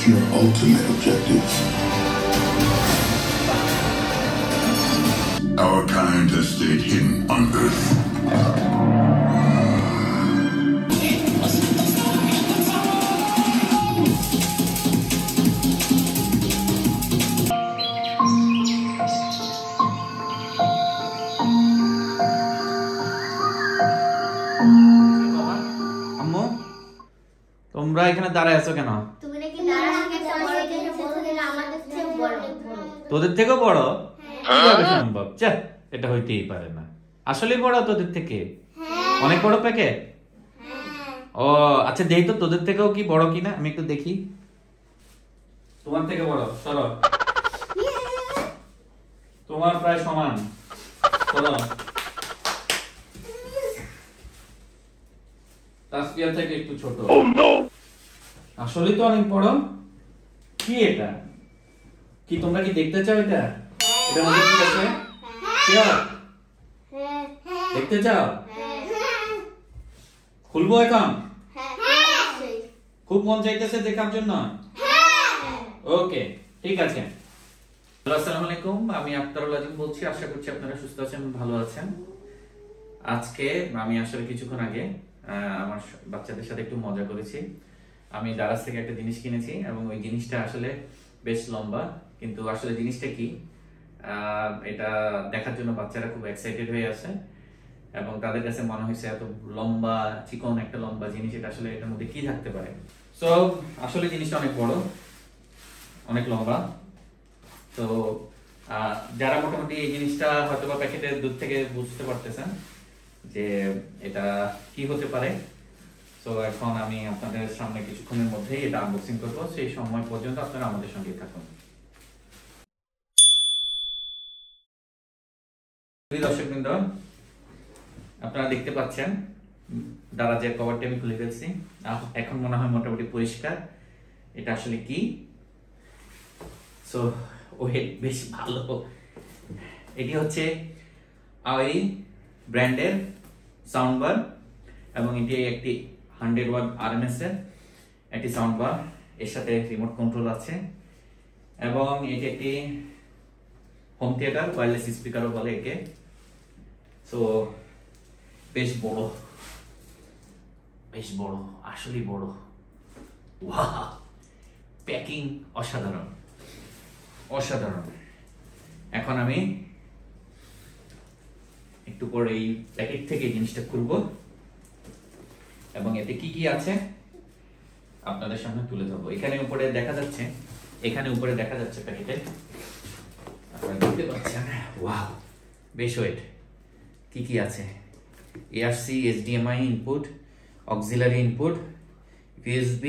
your ultimate objective? Our kind has stayed hidden on Earth. তোমরা এখানে দাঁড়ায় আছো কেন? তুমি নাকি তোদের থেকেও বড়? কিভাবে সম্ভব? যা, এটা হইতেই পারে না। আসলে বড় তোদের থেকে? অনেক বড় প্যাকেট? ও আচ্ছা, দেখি তো তোদের থেকেও কি বড় কিনা, আমি একটু দেখি। তোমার থেকে বড়, চলো। তোমার প্রায় সমান, চলো। তাসফিয়া থেকে একটু ছোট। আসলে তো অনেক বড়। কি এটা? কি তোমরা কি দেখতে চাও এটা? এটার মধ্যে কি আছে? দেখতে চাও? খুলবো এখন? খুব মন চাইতেছে দেখার জন্য? ওকে, ঠিক আছে। আসসালামু আলাইকুম, আমি আক্তারুল আজিম বলছি। আশা করছি আপনারা সুস্থ আছেন, ভালো আছেন। আজকে আমি আসলে কিছুক্ষণ আগে আমার বাচ্চাদের সাথে একটু মজা করেছি। আমি দারাজ থেকে একটা জিনিস কিনেছি এবং ওই জিনিসটা আসলে বেশ লম্বা, কিন্তু আসলে জিনিসটা কি এটা দেখার জন্য বাচ্চারা খুব এক্সাইটেড হয়ে আছে এবং তাদের কাছে মনে হয়েছে এত লম্বা চিকন একটা লম্বা জিনিস, এটা আসলে এটার মধ্যে কি থাকতে পারে। সো আসলে জিনিসটা অনেক বড়, অনেক লম্বা। তো যারা মোটামুটি এই জিনিসটা হয়তো বা প্যাকেটের দূর থেকে বুঝতে পারতেছেন যে এটা কি হতে পারে, তো এখন আমি আপনাদের সামনে কিছুক্ষণের মধ্যেই এটা আনবক্সিং করবো। সেই সময় পর্যন্ত আপনারা আমাদের সঙ্গে থাকুন। দর্শকবৃন্দ, আপনারা দেখতে পাচ্ছেন দারাজের কভারটা আমি খুলে ফেলছি। এখন মনে হয় মোটামুটি পরিষ্কার। এটা আসলে কি? সো ওয়েট বেশ ভালো। এটি হচ্ছে আওয়াই ব্র্যান্ডের সাউন্ড বার এবং এটি একটি 100 ওয়াট RMS এর একটি সাউন্ড বার। এর সাথে রিমোট কন্ট্রোল আছে এবং এটি একটি হোম থিয়েটার ওয়্যারলেস স্পিকারও বলে একে। সো বেশ বড়, বেশ বড়, আসলেই বড়। ওয়াও, প্যাকিং অসাধারণ, অসাধারণ। এখন আমি একটু পরে এই প্যাকেট থেকে জিনিসটা খুলবো এবং এতে কি কি আছে আপনাদের সামনে তুলে ধরবো। এখানে উপরে দেখা যাচ্ছে, এখানে উপরে দেখা যাচ্ছে প্যাকেটে, আপনারা দেখতে পাচ্ছেন। ওয়াও, বেশ ওয়েট। কি কি আছে? ARC HDMI input, auxiliary input, USB,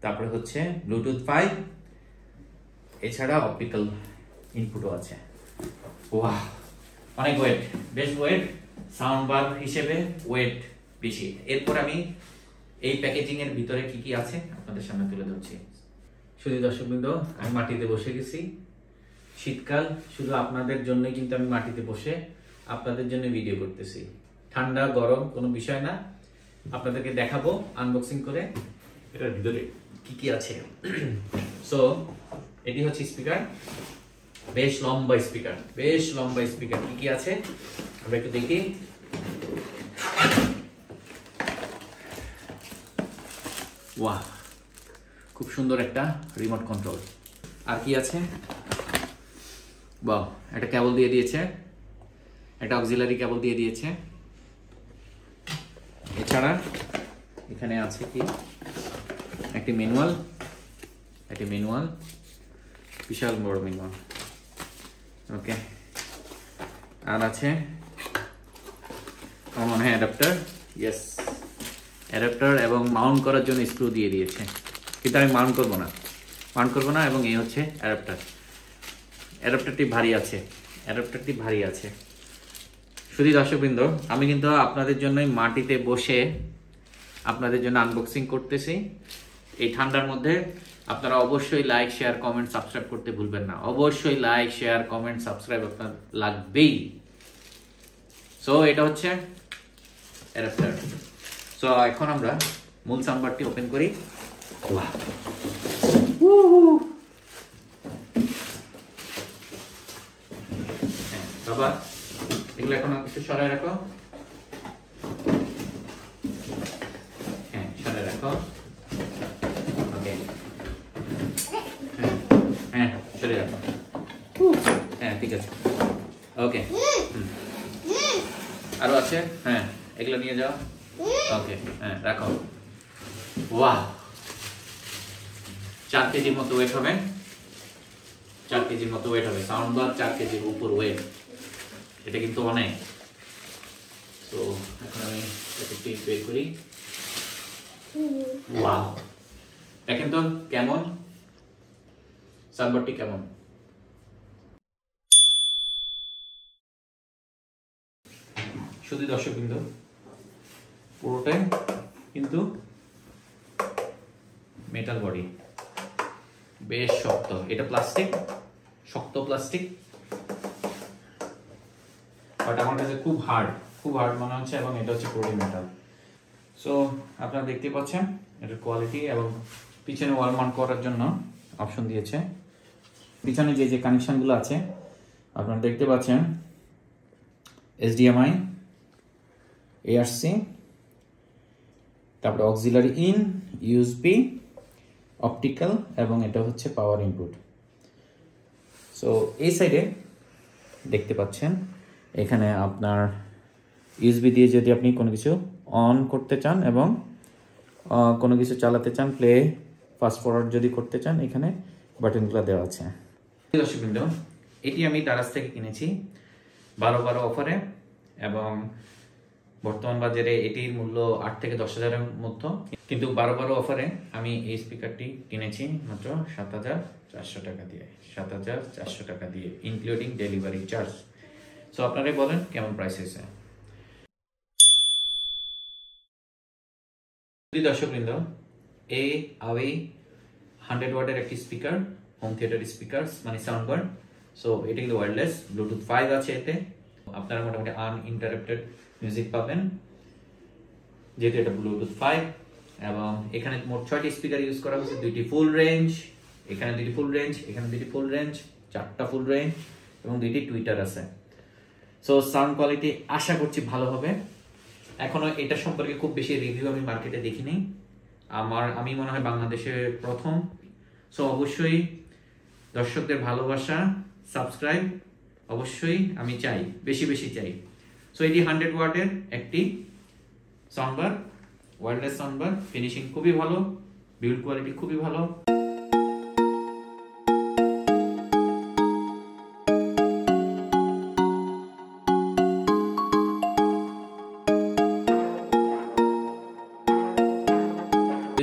তারপরে হচ্ছে ব্লুটুথ 5, এছাড়া অপটিক্যাল ইনপুটও আছে। ওয়াও, অনেক ওয়েট, বেশ ওয়েট। সাউন্ড বার হিসেবে ওয়েট বেশি। এরপর আমি এই প্যাকেজিং এর ভিতরে কি কি আছে আপনাদের সামনে তুলে ধরছি। শুধু দর্শকবৃন্দ, আমি মাটিতে বসে গেছি। শীতকাল, শুধু আপনাদের জন্য কিন্তু আমি মাটিতে বসে আপনাদের জন্য ভিডিও করতেছি। ঠান্ডা গরম কোনো বিষয় না, আপনাদেরকে দেখাবো আনবক্সিং করে এটার ভিতরে কি কি আছে। সো এটি হচ্ছে স্পিকার, বেশ লম্বা স্পিকার, বেশ লম্বা স্পিকার। কি কি আছে আমরা একটু দেখি। ওয়াও, খুব সুন্দর একটা রিমোট কন্ট্রোল। আর কি আছে? বাহ, একটা কেবল দিয়ে দিয়েছে, একটা অক্সিলারি কেবল দিয়ে দিয়েছে। এছাড়া এখানে আছে কি? একটি ম্যানুয়াল, একটি ম্যানুয়াল, বিশাল বড় ম্যানুয়াল। ওকে, আর আছে আমার মনে হয় অ্যাডাপ্টার। ইয়েস, অ্যাডাপ্টার এবং মাউন্ট করার জন্য স্ক্রু দিয়ে দিয়েছে, কিন্তু আমি মাউন্ট করবো না। এবং এই হচ্ছে অ্যাডাপ্টার। অ্যাডাপ্টারটি ভারী আছে, অ্যাডাপ্টারটি ভারী আছে। শুধু দর্শকবৃন্দ, আমি কিন্তু আপনাদের জন্যই মাটিতে বসে আপনাদের জন্য আনবক্সিং করতেছি এই ঠান্ডার মধ্যে। আপনারা অবশ্যই লাইক, শেয়ার, কমেন্ট, সাবস্ক্রাইব করতে ভুলবেন না। অবশ্যই লাইক, শেয়ার, কমেন্ট, সাবস্ক্রাইব আপনার লাগবেই। সো এটা হচ্ছে অ্যাডাপ্টার। সো এখন আমরা মূল সাউন্ডবারটি ওপেন করি। বাবা এগুলো এখন একটু সরাই রাখো। হ্যাঁ সরাই রাখো। ওকে হ্যাঁ সরে রাখো। হ্যাঁ ঠিক আছে ওকে। আরো আছে? হ্যাঁ এগুলো নিয়ে যাও। ওকে হ্যাঁ রাখো। ওয়াও 4 কেজির মতো ওয়েট হবে। 4 কেজির মতো ওয়েট হবে। সাউন্ড বার 4 কেজির উপর ওয়েট। এটা কিন্তু অনেক। তো এখন আমি একটু পিস বের করি। ওয়াও দেখেন তো কেমন সাউন্ডবারটি কেমন। শুধু দর্শকবৃন্দ পুরোটাই কিন্তু মেটাল বডি, বেশ শক্ত। এটা প্লাস্টিক, শক্ত প্লাস্টিক, বাট আমার কাছে খুব হার্ড মনে হচ্ছে, এবং এটা হচ্ছে পুরোটাই মেটাল। সো আপনারা দেখতে পাচ্ছেন এটার কোয়ালিটি, এবং পিছনে ওয়াল মাউন্ট করার জন্য অপশন দিয়েছে। পিছনে যে কানেকশনগুলো আছে আপনারা দেখতে পাচ্ছেন, HDMI, ARC, তারপরে অক্সিলারি ইন, USB, অপটিক্যাল, এবং এটা হচ্ছে পাওয়ার ইনপুট। সো এই সাইডে দেখতে পাচ্ছেন এখানে আপনার USB দিয়ে যদি আপনি কোনো কিছু অন করতে চান এবং কোনো কিছু চালাতে চান, প্লে ফাস্ট ফরওয়ার্ড যদি করতে চান, এখানে বাটনগুলো দেওয়া আছে। দর্শকবৃন্দ এটি আমি দারাজ থেকে কিনেছি 12 অফারে, এবং বর্তমান বাজারে এটির মূল্য 8 থেকে 10 হাজারের মধ্যে, কিন্তু 12 অফারে আমি এই স্পিকারটি কিনেছি মাত্র 7,400 টাকা দিয়ে। 7,400 টাকা দিয়ে ইনক্লুডিং ডেলিভারি চার্জ। সো আপনারাই বলেন কেমন প্রাইস হয়েছে। দর্শকবৃন্দ এই আওয়ে 100 ওয়াটের একটি স্পিকার, হোম থিয়েটার স্পিকার মানে সাউন্ড বার। সো এটা কিন্তু ওয়্যারলেস, ব্লুটুথ 5 আছে এতে। আপনারা মোটামুটি আনইন্টারাপ্টেড মিউজিক পাবেন যেহেতু এটা ব্লুটুথ 5, এবং এখানে মোট 6টি স্পিকার ইউজ করা হয়েছে। 2টি ফুল রেঞ্জ, এখানে 2টি ফুল রেঞ্জ, এখানে 2টি ফুল রেঞ্জ, 4টা ফুল রেঞ্জ, এবং 2টি টুইটার আছে। সো সাউন্ড কোয়ালিটি আশা করছি ভালো হবে। এখনো এটা সম্পর্কে খুব বেশি রিভিউ আমি মার্কেটে দেখিনি। আমি মনে হয় বাংলাদেশে প্রথম। সো অবশ্যই দর্শকদের ভালোবাসা, সাবস্ক্রাইব অবশ্যই আমি চাই, বেশি বেশি চাই। সো এটি 100 ওয়াটের একটি সাউন্ডবার, ওয়্যারলেস সাউন্ডবার। ফিনিশিং খুবই ভালো, বিল্ড কোয়ালিটি খুবই ভালো।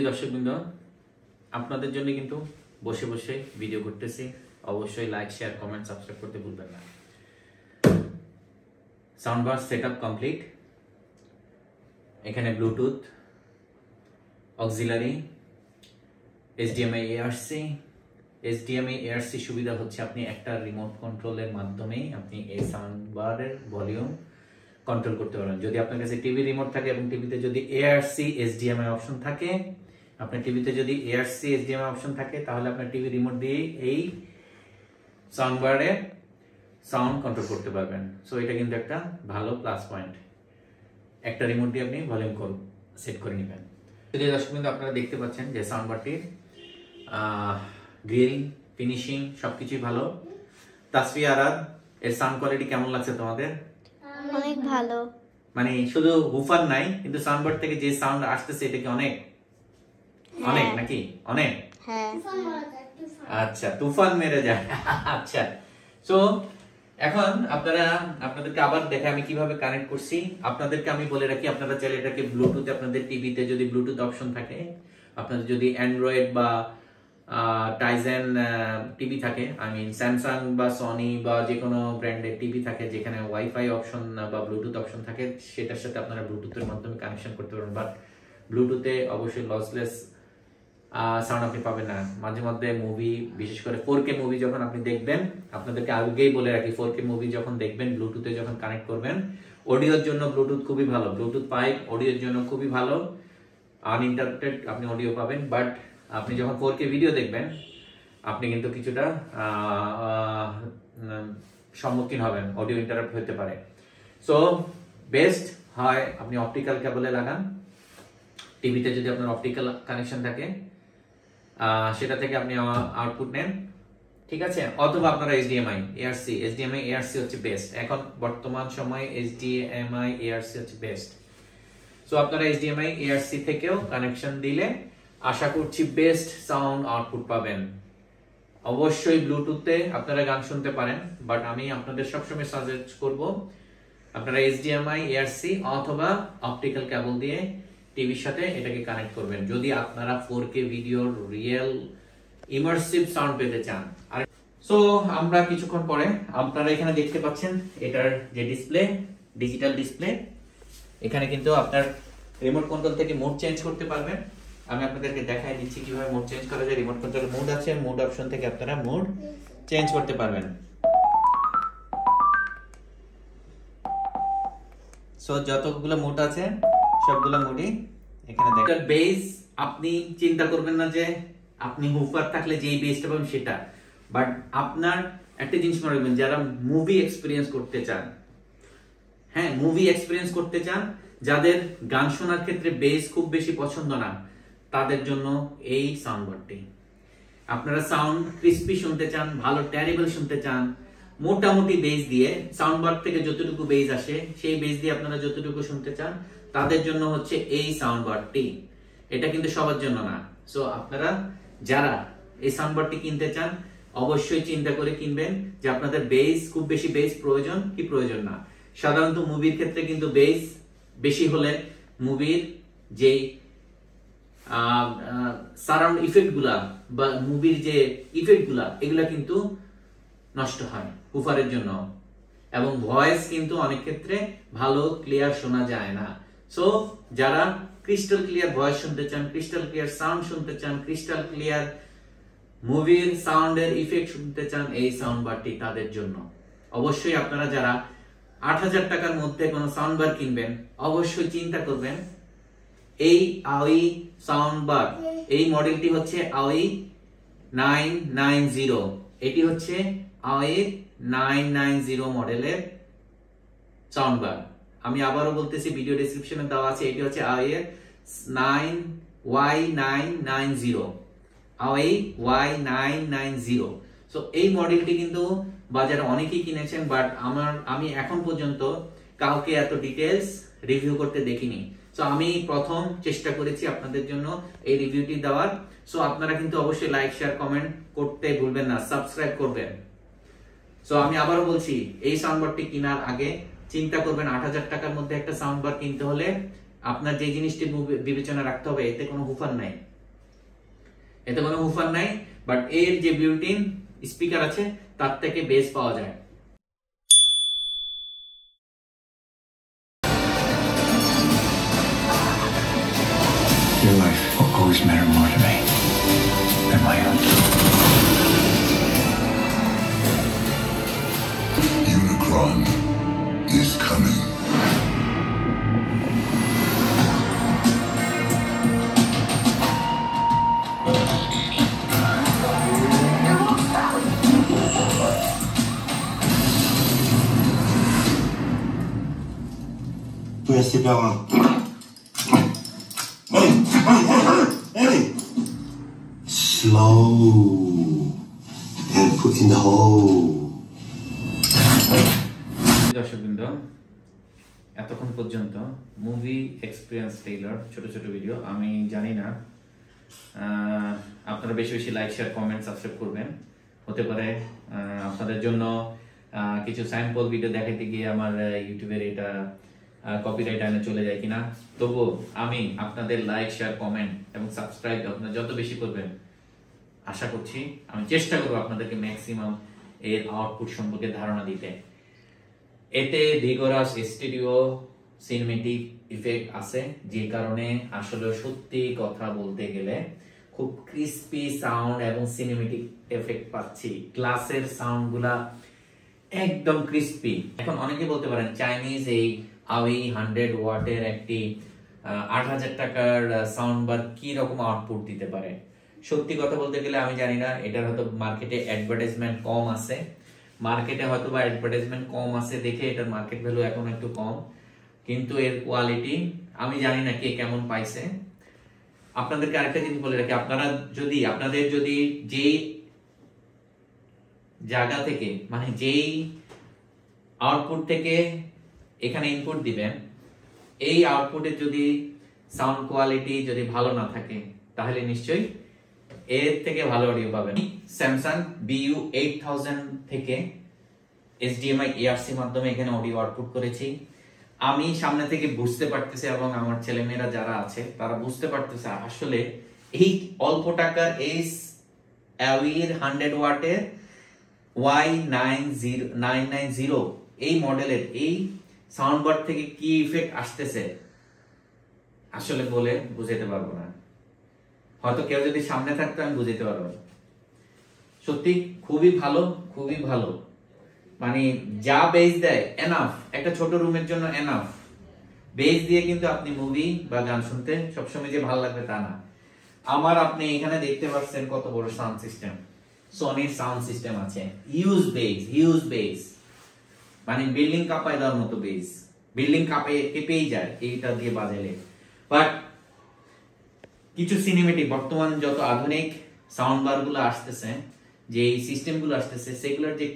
দর্শকবৃন্দ আপনাদের জন্য কিন্তু বসে বসে ভিডিও করতেছি। অবশ্যই লাইক, শেয়ার, কমেন্ট, সাবস্ক্রাইব করতে ভুলবেন না। Soundbar setup complete. এখানে ব্লুটুথ, অক্সিলারি, HDMI, ARC সুবিধা হচ্ছে আপনি একটা রিমোট কন্ট্রোলের মাধ্যমে আপনি এই সাউন্ডবারের ভলিউম কন্ট্রোল করতে পারবেন। যদি আপনার কাছে টিভি রিমোট থাকে এবং টিভিতে যদি ARC HDMI অপশন থাকে, আপনার টিভিতে যদি ARC HDMI অপশন থাকে, তাহলে আপনার টিভি রিমোট দিয়ে এই সাউন্ডবারে সাউন্ড কন্ট্রোল করতে পারবেন। সো এটা কিন্তু একটা ভালো প্লাস পয়েন্ট। একটা রিমোট দিয়ে আপনি ভলিউম সেট করে নেবেন। দর্শক কিন্তু আপনারা দেখতে পাচ্ছেন যে সাউন্ডবারটির গ্রিল, ফিনিশিং সবকিছুই ভালো। তাসফিয়া আরাদ, এর সাউন্ড কোয়ালিটি কেমন লাগছে তোমাদের? অনেক ভালো। মানে শুধু হুফার নাই, কিন্তু সাউন্ডবার থেকে যে সাউন্ড আসতেছে এটা কি অনেক অনেক নাকি অনেক? হ্যাঁ। আচ্ছা, তুফান মেরে যায়। আচ্ছা, সো এখন আপনাদেরকে আবার দেখে আমি কিভাবে কানেক্ট করছি। আপনাদেরকে আমি বলে রাখি, আপনারা চাইলে এটাকে ব্লুটুথে, আপনাদের টিভিতে যদি ব্লুটুথ অপশন থাকে, আপনাদের যদি অ্যান্ড্রয়েড বা টাইজেন টিভি থাকে, স্যামসাং বা সনি বা যে কোনো ব্র্যান্ডের টিভি থাকে যেখানে ওয়াইফাই অপশন বা ব্লুটুথ অপশন থাকে, সেটার সাথে আপনারা ব্লুটুথের মাধ্যমে কানেকশন করতে পারবেন। বাট ব্লুটুথে অবশ্যই লসলেস সাউন্ড আপনি পাবেন না। মাঝে মধ্যে মুভি, বিশেষ করে 4K মুভি যখন আপনি দেখবেন, আপনাদেরকে আগেই বলে রাখি, 4K মুভি যখন দেখবেন ব্লুটুথে যখন কানেক্ট করবেন, অডিওর জন্য ব্লুটুথ খুবই ভালো। ব্লুটুথ 5 অডিওর জন্য খুবই ভালো। আনইন্টারাপ্টেড আপনি অডিও পাবেন, বাট আপনি যখন 4K ভিডিও দেখবেন আপনি কিন্তু কিছুটা সম্মুখীন হবেন, অডিও ইন্টারাপ্ট হতে পারে। সো বেস্ট হয় আপনি অপটিক্যাল কেবলে লাগান। টিভিতে যদি আপনার অপটিক্যাল কানেকশন থাকে সেটা থেকে আপনি আউটপুট নেন, ঠিক আছে, অথবা আপনারা HDMI ARC হচ্ছে বেস্ট। এখন বর্তমান সময়ে HDMI ARC হচ্ছে বেস্ট। সো আপনারা HDMI ARC থেকেও কানেকশন দিলে আশা করছি বেস্ট সাউন্ড আউটপুট পাবেন। অবশ্যই ব্লুটুথে আপনারা গান শুনতে পারেন, বাট আমি আপনাদের সবসময় সাজেস্ট করব আপনারা HDMI ARC অথবা অপটিক্যাল কেবল দিয়ে টিভির সাথে এটাকে কানেক্ট করবেন যদি আপনারা 4K ভিডিওর রিয়েল ইমার্সিভ সাউন্ড পেতে চান। আর সো আমরা কিছুক্ষণ পরে আপনারা এখানে দেখতে পাচ্ছেন এটার যে ডিসপ্লে, ডিজিটাল ডিসপ্লে, এখানে কিন্তু আপনার রিমোট কন্ট্রোল থেকে মোড চেঞ্জ করতে পারবেন। আমি আপনাদেরকে দেখাই দিচ্ছি কিভাবে মোড চেঞ্জ করা যায়। রিমোট কন্ট্রোলে মোড আছে, মোড অপশন থেকে আপনারা মোড চেঞ্জ করতে পারবেন। সো যতগুলো মোড আছে সবগুলো মোডই এখানে দেখেন। বেস আপনি চিন্তা করবেন না যে আপনি হুফার থাকলে যেই বেসটা পাবেন সেটা, বাট আপনার একটা জিনিস মনে রাখবেন, যারা মুভি এক্সপেরিয়েন্স করতে চান, হ্যাঁ মুভি এক্সপেরিয়েন্স করতে চান, যাদের গান শোনার ক্ষেত্রে বেস খুব বেশি পছন্দ না, তাদের জন্য এই সাউন্ডবারটি। আপনারা সাউন্ড ক্রিস্পি শুনতে চান, ভালো ট্যারিবল শুনতে চান, মোটামুটি বেস দিয়ে সাউন্ডবার থেকে যতটুকু বেস আসে সেই বেস দিয়ে আপনারা যতটুকু শুনতে চান, তাদের জন্য হচ্ছে এই সাউন্ডবারটি। এটা কিন্তু সবার জন্য না। সো আপনারা যারা এই সাউন্ডবারটি কিনতে চান অবশ্যই চিন্তা করে কিনবেন যে আপনাদের বেস খুব বেশি বেস প্রয়োজন কি প্রয়োজন না। সাধারণত মুভির ক্ষেত্রে কিন্তু বেস বেশি হলে মুভির যেই সারাউন্ড ইফেক্ট গুলা বা মুভির যে ইফেক্ট গুলা এগুলা কিন্তু নষ্ট হয় হুফারের জন্য, এবং ভয়েস কিন্তু অনেক ক্ষেত্রে ভালো ক্লিয়ার শোনা যায় না। সো যারা ক্রিস্টাল ক্লিয়ার ভয়েস শুনতে চান, ক্রিস্টাল ক্লিয়ার সাউন্ড শুনতে চান, ক্রিস্টাল ক্লিয়ার মুভির সাউন্ডের ইফেক্ট শুনতে চান, এই সাউন্ড বারটি তাদের জন্য। অবশ্যই আপনারা যারা ৮০০০ টাকার মধ্যে কোনো সাউন্ড বার কিনবেন অবশ্যই চিন্তা করবেন এই AOI সাউন্ড বার। এই মডেলটি হচ্ছে AOI 990, এটি হচ্ছে AOI 990 মডেলের সাউন্ড বার। আমি আবারও বলতেছি, ভিডিও ডেসক্রিপশনে দেওয়া আছে, এটি হচ্ছে AOI 9Y990, AOI Y990। So এই মডেলটি কিন্তু বাজারে অনেকেই কিনেছেন, বাট আমি এখন পর্যন্ত কাউকে এত ডিটেইলস রিভিউ করতে দেখিনি। সো আমি প্রথম চেষ্টা করেছি আপনাদের জন্য এই রিভিউটি দেওয়ার। সো আপনারা কিন্তু অবশ্যই লাইক শেয়ার কমেন্ট করতে ভুলবেন না, সাবস্ক্রাইব করবেন। সো আমি আবারও বলছি, এই সাউন্ডবারটি কেনার আগে চিন্তা করবেন ৮০০০ টাকার মধ্যে একটা সাউন্ডবার কিনতে হলে আপনার যে জিনিসটি বিবেচনা রাখতে হবে, এতে কোনো হুফার নাই, এতে কোনো হুফার নাই, বাট এর যে বিল্ট-ইন স্পিকার আছে তার থেকে বেস পাওয়া যায়। Your life will always matter more to me than my own. Unicron is coming. Where's the dog? Hey! Slow. And put in the hole. দর্শকবৃন্দ, এতক্ষণ পর্যন্ত মুভি এক্সপিরিয়েন্স ট্রেইলার ছোট ছোট ভিডিও, আমি জানি না আপনারা বেশি বেশি লাইক শেয়ার কমেন্ট সাবস্ক্রাইব করবেন। হতে পারে আপনাদের জন্য কিছু স্যাম্পল ভিডিও দেখাতে গিয়ে আমার ইউটিউবের এটা কপিরাইট আইনে চলে যায় কিনা, তবু আমি আপনাদের লাইক শেয়ার কমেন্ট এবং সাবস্ক্রাইব আপনারা যত বেশি করবেন আশা করছি আমি চেষ্টা করবো আপনাদেরকে ম্যাক্সিমাম এর আউটপুট সম্পর্কে ধারণা দিতে। এতে ভিগোরাস স্টুডিও সিনেমেটিক ইফেক্ট আছে, যে কারণে আসলে সত্যি কথা বলতে গেলে খুব ক্রিস্পি সাউন্ড এবং সিনেমেটিক এফেক্ট পাচ্ছি। গ্লাসের সাউন্ড গুলা একদম ক্রিস্পি। এখন অনেকে বলতে পারেন চাইনিজ এই AOI 100 ওয়াটের একটি 8,000 টাকার সাউন্ড বার কি রকম আউটপুট দিতে পারে। সত্যি কথা বলতে গেলে আমি জানি না, এটার হয়তো মার্কেটে অ্যাডভার্টাইজমেন্ট কম আছে, দেখে এটার মার্কেট ভ্যালু এখন একটু কম, কিন্তু এর কোয়ালিটি আমি জানি না কে কেমন পাইছে। আপনাদেরকে আরেকটা জিনিস বলে রাখি, আপনাদের যদি যেই জায়গা থেকে মানে যেই আউটপুট থেকে এখানে ইনপুট দিবেন, এই আউটপুটের যদি সাউন্ড কোয়ালিটি যদি ভালো না থাকে তাহলে নিশ্চয়ই এর থেকে ভালো অডিও পাবেন। স্যামসাং BU8000 থেকে HDMI ERC মাধ্যমে এখানে অডিও আউটপুট করেছি। আমি সামনে থেকে বুঝতে পারতেছি এবং আমার ছেলেমেয়েরা যারা আছে তারা বুঝতে পারতেছে আসলে এই অল্প টাকার এই অ্যাওয়ির 100 ওয়াটের Y990 এই মডেলের এই সাউন্ড বার থেকে কি ইফেক্ট আসতেছে আসলে বলে বুঝাতে পারবো না। হয়তো কেউ যদি সামনে থাকতো আমি বুঝাতে পারবো। সত্যি খুবই ভালো, মানে যা বেস দেয় এনাফ, একটা ছোট রুমের জন্য এনাফ বেস দিয়ে কিন্তু আপনি মুভি বা গান শুনতে সবসময় যে ভালো লাগবে তা না। আপনি এখানে দেখতে পাচ্ছেন কত বড় সাউন্ড সিস্টেম, সোনির সাউন্ড সিস্টেম আছে, হিউজ বেস, মানে বিল্ডিং কাঁপায় দেওয়ার মতো বেস, বিল্ডিং কেঁপেই যায় এইটা দিয়ে বাজালে। বাট কিছু সিনেমেটিক বর্তমান যত আধুনিক সাউন্ড বার গুলো আসতেছে, যে সিস্টেম গুলো আসতেছে, সেগুলোর যে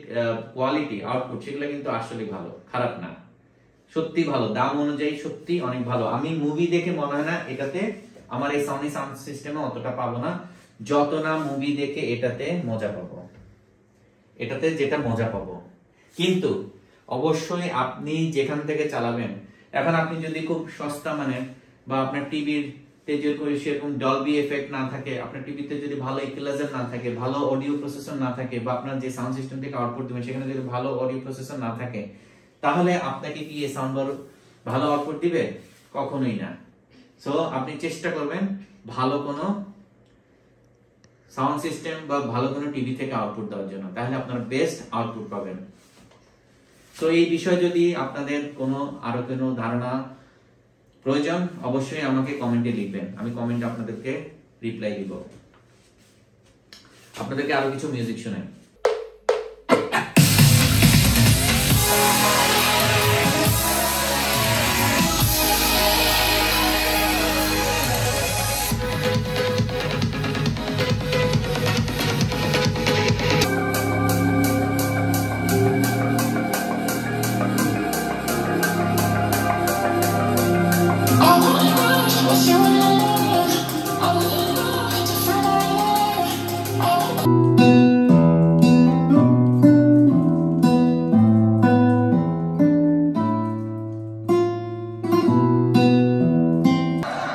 কোয়ালিটি আউটপুট সেগুলো কিন্তু আসলে ভালো, খারাপ না, সত্যি ভালো, দাম অনুযায়ী সত্যি অনেক ভালো। আমি মুভি দেখে মনে হয় না এটাতে আমার এই সোনি সাউন্ড সিস্টেমে অতটা পাবো না, যত না মুভি দেখে এটাতে যেটা মজা পাবো। কিন্তু অবশ্যই আপনি যেখান থেকে চালাবেন, এখন আপনি যদি খুব সস্তা মানের বা আপনার টিভির সেরকম ডলবি এফেক্ট না থাকে, আপনার টিভিতে যদি ভালো ইকুয়ালাইজার না থাকে, ভালো অডিও প্রসেসর না থাকে, বা আপনার যে সাউন্ড সিস্টেম থেকে আউটপুট দিবেন সেখানে যদি ভালো অডিও প্রসেসর না থাকে, তাহলে আপনাকে কি এই সাউন্ড বার ভালো আউটপুট দিবে? কখনোই না। সো আপনি চেষ্টা করবেন ভালো কোনো সাউন্ড সিস্টেম বা ভালো কোনো টিভি থেকে আউটপুট দেওয়ার জন্য, তাহলে আপনারা বেস্ট আউটপুট পাবেন। তো এই বিষয়ে যদি আপনাদের আরো কোনো ধারণা প্রয়োজন অবশ্যই আমাকে কমেন্টে লিখবেন, আমি কমেন্টে আপনাদেরকে রিপ্লাই দিব। আপনাদেরকে আরো কিছু মিউজিক শোনাই।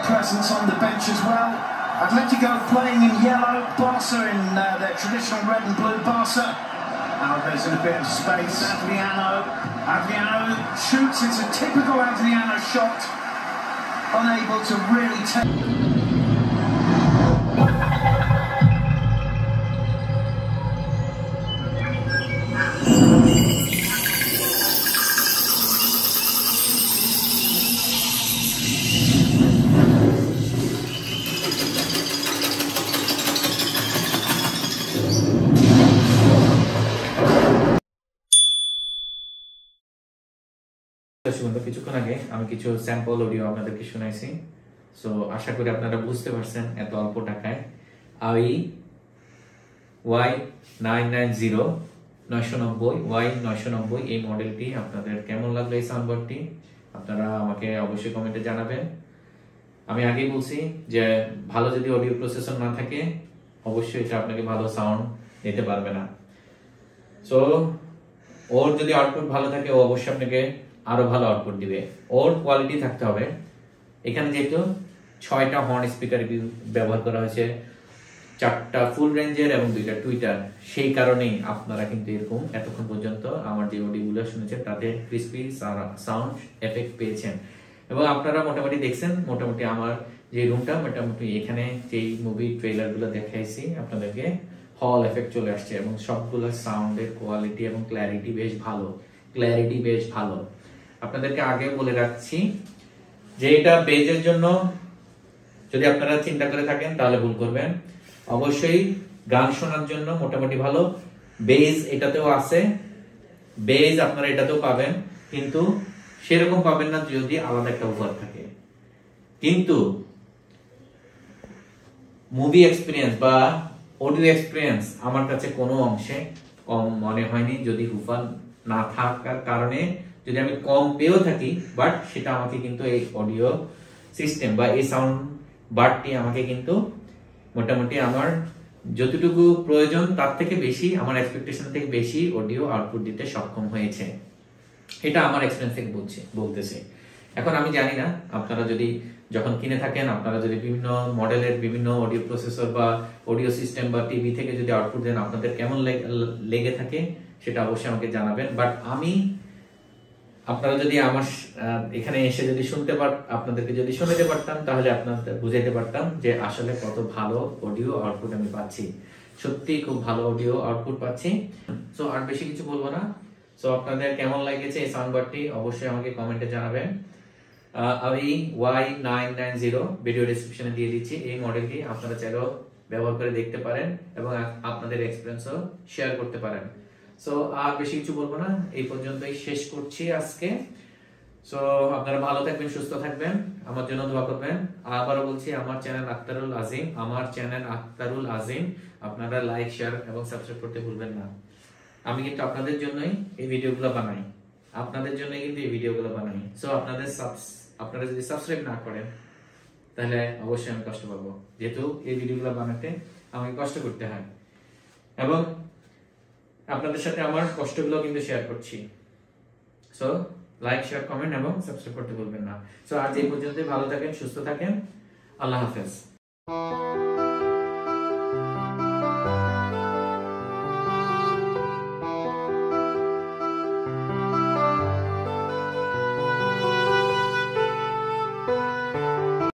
Presence on the bench as well. Atletico playing in yellow, Barca in their traditional red and blue. Barca. Alves in a bit of space. Adriano shoots. It's a typical Adriano shot. Unable to really take. কিছুক্ষণ আগে আমি কিছু sample audio আপনাদেরকে শোনাইছি। So আশা করি আপনারা বুঝতে পারছেন এত অল্প টাকায় এই Y990 এই মডেলটি আপনাদের কেমন লাগলো, এই সাউন্ডবারটি আপনারা আমাকে অবশ্যই কমেন্টে জানাবেন। আমি আগেই বলছি যে ভালো যদি অডিও প্রসেসর না থাকে অবশ্যই এটা আপনাকে ভালো সাউন্ড দিতে পারবে না। সো ওর যদি আউটপুট ভালো থাকে ও অবশ্যই আপনাকে আরো ভালো আউটপুট দিবে, ওর কোয়ালিটি থাকতে হবে। এখানে যেহেতু 6টা হর্ন স্পিকার ব্যবহার করা হয়েছে, 4টা ফুল রেঞ্জের এবং 2টা টুইটার, সেই কারণেই আপনারা কিন্তু এরকম এতক্ষণ পর্যন্ত আমার যে অডিওগুলো শুনেছেন তাতে ক্রিস্পি সাউন্ড এফেক্ট পেয়েছেন। এবং আপনারা মোটামুটি দেখছেন, মোটামুটি আমার যে রুমটা মোটামুটি এখানে যেই মুভি ট্রেলার গুলো দেখাইছি আপনাদেরকে হল এফেক্ট চলে আসছে এবং সবগুলো সাউন্ডের কোয়ালিটি এবং ক্ল্যারিটি বেশ ভালো। আপনাদেরকে আগে বলে রাখছি যে এটা বেজের জন্য যদি আপনারা চিন্তা করে থাকেন তাহলে ভুল করবেন। অবশ্যই গান শোনার জন্য মোটামুটি ভালো বেজ এটাতেও আছে, বেজ আপনারা এটাতেও পাবেন, কিন্তু সেরকম পাবেন না যদি আলাদা একটা উপহার থাকে। কিন্তু মুভি এক্সপিরিয়েন্স বা অডিও এক্সপিরিয়েন্স আমার কাছে কোনো অংশে কম মনে হয়নি, যদি হুফার না থাকার কারণে যদি আমি কম পেয়েও থাকি, বাট সেটা আমাকে কিন্তু এই অডিও সিস্টেম বা এই সাউন্ড বারটি আমাকে কিন্তু মোটামুটি আমার যতটুকু প্রয়োজন তার থেকে বেশি, আমার এক্সপেকটেশন থেকে বেশি অডিও আউটপুট দিতে সক্ষম হয়েছে। এটা আমার এক্সপিরিয়েন্স থেকে বলতেছি। এখন আমি জানি না আপনারা যদি যখন কিনে থাকেন, আপনারা যদি বিভিন্ন মডেলের বিভিন্ন অডিও প্রসেসর বা অডিও সিস্টেম বা টিভি থেকে যদি আউটপুট দেন আপনাদের কেমন লেগে থাকে সেটা অবশ্যই আমাকে জানাবেন। বাট আমি আপনারা যদি আমার এখানে এসে যদি আপনাদেরকে যদি শোনাতে পারতাম তাহলে আপনাদের বুঝাইতে পারতাম যে আসলে কত ভালো অডিও আউটপুট আমি পাচ্ছি। সত্যি খুব ভালো অডিও আউটপুট পাচ্ছি। সো আর বেশি কিছু বলবো না। সো আপনাদের কেমন লাগেছে এই সাউন্ডবারটি অবশ্যই আমাকে কমেন্টে জানাবেন। আমি Y990 ভিডিও ডেসক্রিপশনে দিয়ে দিচ্ছি। এই মডেলটি আপনারা চাইলেও ব্যবহার করে দেখতে পারেন এবং আপনাদের এক্সপিরিয়েন্সও শেয়ার করতে পারেন। সো আর বেশি কিছু বলবো না, এই পর্যন্তই শেষ করছি আজকে। সো আপনারা ভালো থাকবেন, সুস্থ থাকবেন, আমার জন্য দোয়া করবেন। আবারও বলছি আমার চ্যানেল আক্তারুল আজিম, আপনারা লাইক, শেয়ার এবং সাবস্ক্রাইব করতে ভুলবেন না। আমি কিন্তু আপনাদের জন্যই এই ভিডিওগুলো বানাই, আপনাদের জন্যই কিন্তু এই ভিডিওগুলো বানাই। সো আপনারা যদি সাবস্ক্রাইব না করেন তাহলে অবশ্যই আমি কষ্ট পাবো, যেহেতু এই ভিডিওগুলো বানাতে আমাকে কষ্ট করতে হয় এবং আপনাদের সাথে আমার কষ্টগুলো কিন্তু শেয়ার করছি। সো লাইক, শেয়ার, কমেন্ট এবং সাবস্ক্রাইব করতে ভুলবেন না। সো আজ এই পর্যন্ত, ভালো থাকেন, সুস্থ থাকেন, আল্লাহ হাফেজ।